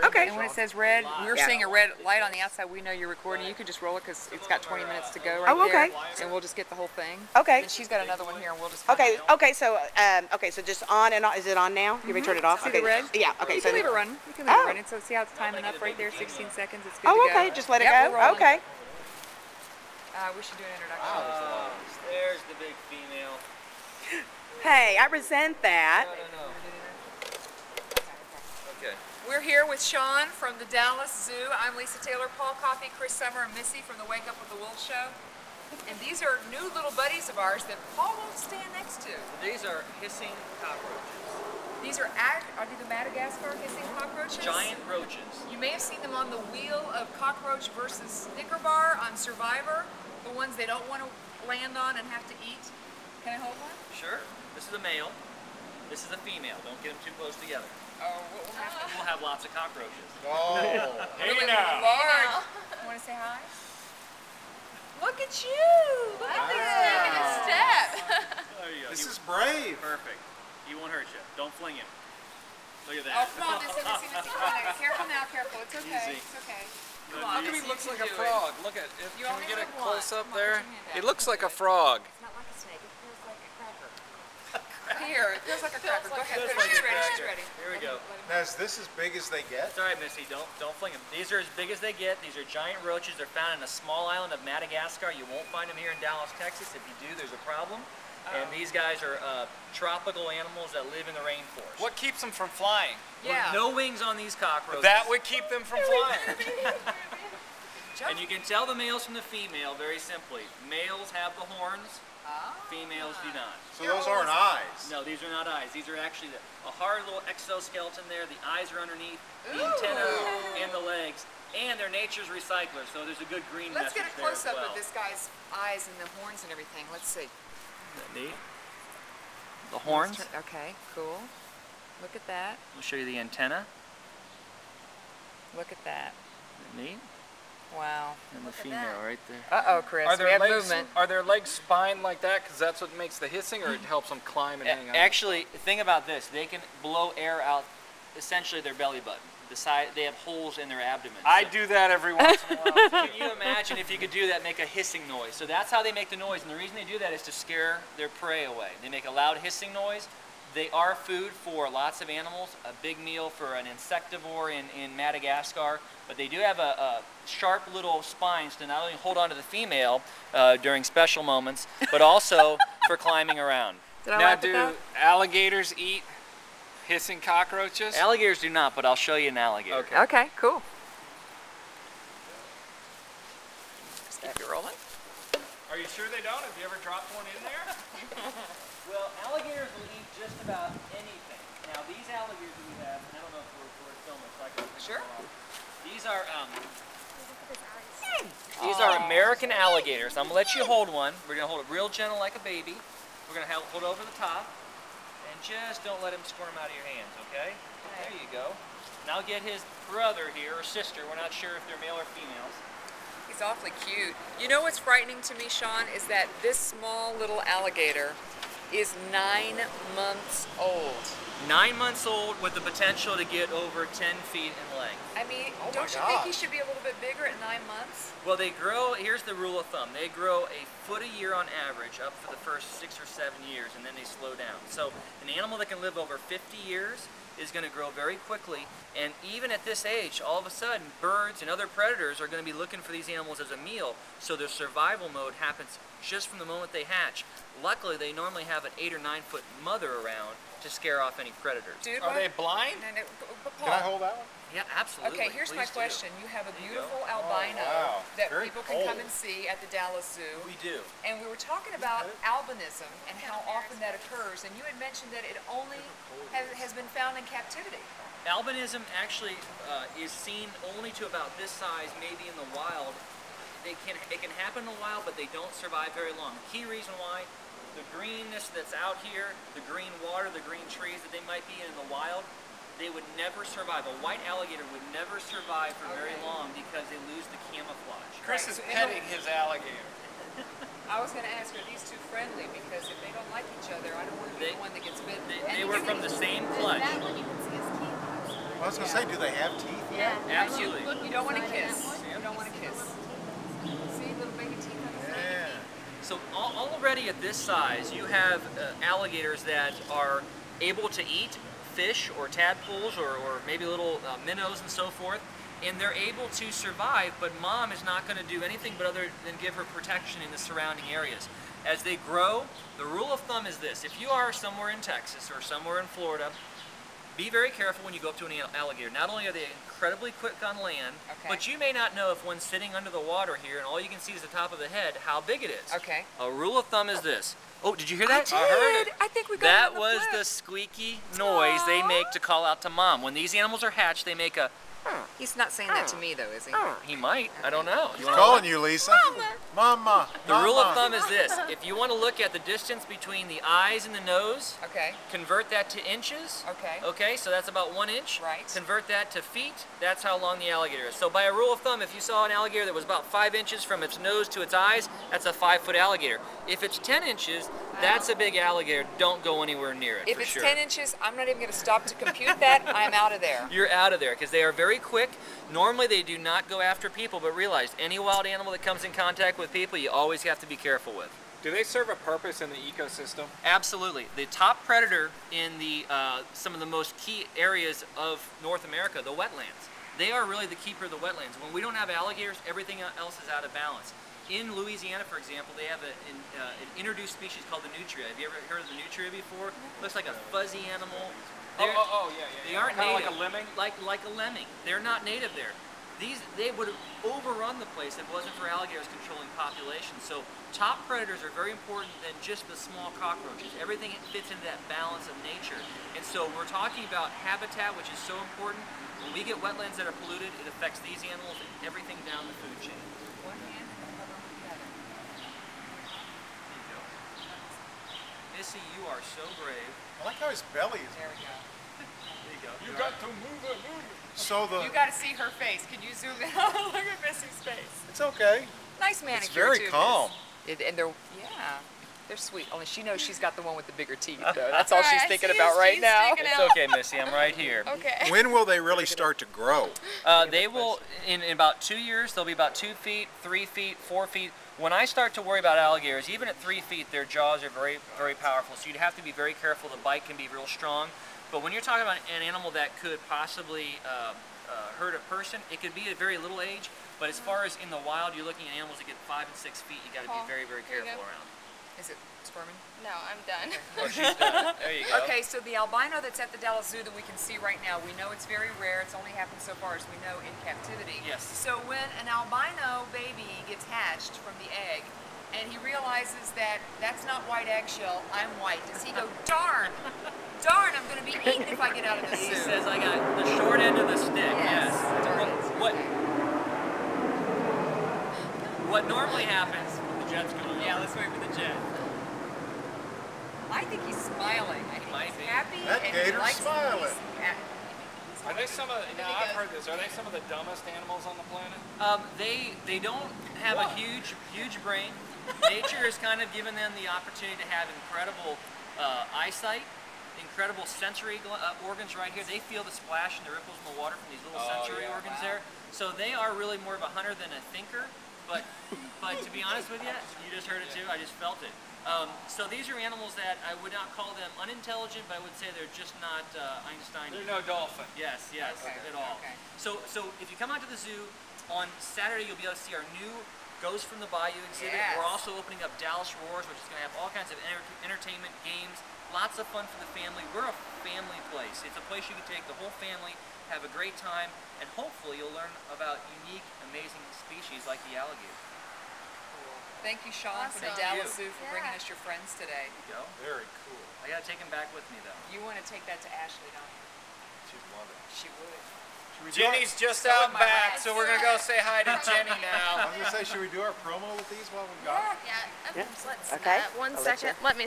Okay. And when it says red, we're seeing a red light on the outside. We know you're recording. You can just roll it because it's got 20 minutes to go right there. And we'll just get the whole thing. Okay. And she's got another one here, and we'll just. Okay. Okay. So just on and on. Is it on now? You may turn it off. See the red? Yeah. Okay. You so can leave it running. You can leave it running. So see how it's timing up right there? 16 seconds. It's good to go. Okay. Just let it go. Okay. We should do an introduction. There's the big female. Hey, I resent that. No. Okay. We're here with Sean from the Dallas Zoo. I'm Lisa Taylor, Paul Coffey, Chris Summer, and Missy from the Wake Up with the Wolves show. And these are new little buddies of ours that Paul won't stand next to. These are hissing cockroaches. These are they the Madagascar hissing cockroaches? Giant roaches. You may have seen them on the wheel of Cockroach versus Snicker Bar on Survivor. The ones they don't want to land on and have to eat. Can I hold one? Sure. This is a male. This is a female. Don't get them too close together. Oh, we'll have lots of cockroaches. Oh, hey really now. Large. You want to say hi? Look at you! Look at this taking a step. There you go. This is brave. Perfect. He won't hurt you. Don't fling him. Look at that. Oh, come on, Missy. Come on. Careful now, careful. It's okay. Easy. It's okay. Come on. How come he Missy, looks you like can a do it. frog? Look at it. You Can only we get a have one. close up Come on, there? put your hand He down. looks like a frog. It's not like a snake. It feels like a cracker. Here, it feels like a cracker. Go ahead. Feels Put it. like a She's ready. She's cracker. ready. Here we go. Now, is this as big as they get? It's all right, Missy. Don't fling them. These are as big as they get. These are giant roaches. They're found in a small island of Madagascar. You won't find them here in Dallas, Texas. If you do, there's a problem. And these guys are tropical animals that live in the rainforest. What keeps them from flying? Yeah. No wings on these cockroaches. That would keep them from flying. And you can tell the males from the female very simply. Males have the horns. Females do not. So those aren't eyes. No, these are not eyes. These are actually a hard little exoskeleton there. The eyes are underneath, the antenna, and the legs. And they're nature's recyclers, so there's a good green Let's message get a there as close-up well. of this guy's eyes and the horns and everything. Let's see. Isn't that neat? The horns. Okay, cool. Look at that. We'll show you the antenna. Look at that. Isn't that neat? Wow. And Look the at female that. right there. Uh-oh, Chris. Are We their have legs? movement. Are their legs spined like that? Because that's what makes the hissing, or it helps them climb and hang out. Actually, think about this. They can blow air out, essentially their belly button. The side, they have holes in their abdomen. I So do that every once in a while. can you imagine if you could do that, make a hissing noise? So that's how they make the noise, and the reason they do that is to scare their prey away. They make a loud hissing noise. They are food for lots of animals, a big meal for an insectivore in Madagascar, but they do have a sharp little spines to not only hold on to the female during special moments, but also for climbing around. Now, do alligators eat hissing cockroaches? Alligators do not, but I'll show you an alligator. Okay. Okay, cool. Just keep it rolling. Are you sure they don't? Have you ever dropped one in there? Well, alligators will eat just about anything. Now, these alligators that we have, and I don't know if we're filming, so I can Sure. These are American alligators. I'm gonna let you hold one. We're gonna hold it real gentle like a baby. We're gonna hold it over the top, and just don't let him squirm out of your hands, okay? There you go. Now get his brother here, or sister. We're not sure if they're male or females. He's awfully cute. You know what's frightening to me, Sean, is that this small little alligator is 9 months old. 9 months old with the potential to get over 10 feet in length. I mean, don't you think he should be a little bit bigger at 9 months? Well, they grow, here's the rule of thumb, they grow a foot a year on average up for the first 6 or 7 years, and then they slow down. So an animal that can live over 50 years is going to grow very quickly, and even at this age, all of a sudden, birds and other predators are going to be looking for these animals as a meal, so their survival mode happens just from the moment they hatch. Luckily, they normally have an 8 or 9 foot mother around to scare off any predators. Dude, Are they blind? No, Can I hold that one? Yeah, absolutely. Okay, here's my Please do. question. You have a There you go. beautiful albino wow. that Very people can come cold. and see at the Dallas Zoo. We do. And we were talking about albinism and how often that occurs. And you had mentioned that it only has been found in captivity. Albinism actually is seen only to about this size, maybe in the wild. It can happen in the wild, but they don't survive very long. The key reason why, the greenness that's out here, the green water, the green trees that they might be in the wild, they would never survive. A white alligator would never survive for very long because they lose the camouflage. Chris is petting his alligator. I was going to ask, are these two friendly? Because if they don't like each other, I don't want to be the one that gets bitten. They were from the same clutch. Well, I was going to say, do they have teeth? Yeah. Absolutely. You don't want to kiss. You don't want to kiss. See little baby teeth on the side. Yeah. So already at this size, you have alligators that are able to eat fish or tadpoles or maybe little minnows and so forth, and they're able to survive, but mom is not going to do anything but other than give her protection in the surrounding areas. As they grow, the rule of thumb is this: if you are somewhere in Texas or somewhere in Florida, be very careful when you go up to an alligator. Not only are they incredibly quick on land, but you may not know if one's sitting under the water here and all you can see is the top of the head, how big it is. Okay. A rule of thumb is this. Oh, did you hear that? I heard it. I think we got That it on the was flip. the squeaky noise they make to call out to mom. When these animals are hatched, they make a... He's not saying that to me, though, is he? He might. I don't know. He's calling you, Lisa. Mama. The rule of thumb is this: if you want to look at the distance between the eyes and the nose, Okay. convert that to inches. Okay. Okay, so that's about 1 inch. Right. Convert that to feet. That's how long the alligator is. So by a rule of thumb, if you saw an alligator that was about 5 inches from its nose to its eyes, that's a 5-foot alligator. If it's 10 inches, that's a big alligator. Don't go anywhere near it. If for it's sure. 10 inches, I'm not even going to stop to compute that. I'm out of there. You're out of there because they are very quick. Normally they do not go after people, but realize any wild animal that comes in contact with people, you always have to be careful with. Do they serve a purpose in the ecosystem? Absolutely. The top predator in the some of the most key areas of North America, the wetlands. They are really the keeper of the wetlands. When we don't have alligators, everything else is out of balance. In Louisiana, for example, they have an introduced species called the nutria. Have you ever heard of the nutria before? Looks like a fuzzy animal. Yeah. They aren't Kinda native. like a lemming? Like a lemming. They're not native there. They would have overrun the place if it wasn't for alligators controlling populations. So top predators are very important than just the small cockroaches. Everything fits into that balance of nature. And so we're talking about habitat, which is so important. When we get wetlands that are polluted, it affects these animals and everything down the food chain. One hand and the other with the other. There you go. Missy, you are so brave. I like how his belly is. There we go. There you go. You got to move it. So the. You got to see her face. Can you zoom in? Oh, look at Missy's face. It's okay. Nice manicure, It's very too, calm. Miss. And they're, yeah, they're sweet. Only she knows she's got the one with the bigger teeth, though. That's all she's thinking about right now. It's okay, Missy. I'm right here. Okay. When will they really start to grow? They will, in about 2 years, they'll be about 2 feet, 3 feet, 4 feet. When I start to worry about alligators, even at 3 feet, their jaws are very, very powerful. So you'd have to be very careful. The bite can be real strong. But when you're talking about an animal that could possibly hurt a person, it could be at a very little age. But as far as in the wild, you're looking at animals that get 5 and 6 feet. You got to be very, very careful around. Is it squirming? No, I'm done. Oh, she's done. There you go. Okay, so the albino that's at the Dallas Zoo that we can see right now, we know it's very rare. It's only happened so far as we know in captivity. Yes. So when an albino baby gets hatched from the egg, and he realizes that that's not white eggshell, I'm white, does he go, darn, I'm going to be eaten if I get out of the zoo? He says, I got the short end of the stick. Yes. What normally happens, the jet's going Yeah, let's wait for the jet. I think he's smiling. I think Might he's be. happy That and gator's he likes smiling. Are they some of? Now I've heard this. Are they some of the dumbest animals on the planet? They don't have a huge brain. Nature has kind of given them the opportunity to have incredible eyesight, incredible sensory organs right here. They feel the splash and the ripples in the water from these little sensory organs there. So they are really more of a hunter than a thinker. But to be honest with you, you just heard it too. I just felt it. So these are animals that I would not call them unintelligent, but I would say they're just not Einstein. They're no dolphin. Yes, at all. Okay. So if you come out to the zoo on Saturday, you'll be able to see our new Ghost from the Bayou exhibit. Yes. We're also opening up Dallas Roars, which is going to have all kinds of entertainment, games, lots of fun for the family. We're a family place. It's a place you can take the whole family, have a great time, and hopefully you'll learn about unique, amazing species like the alligator. Thank you, Sean, from the Awesome. Dallas Zoo for bringing us your friends today. There you go. Very cool. I got to take them back with me, though. You want to take that to Ashley, don't you? She'd love it. She would. Jenny's just So out would my back, last. so we're gonna go say hi to Jenny I now. was going to say, should we do our promo with these while we've got them? Yeah. Let's. Okay. One I'll let second. Let me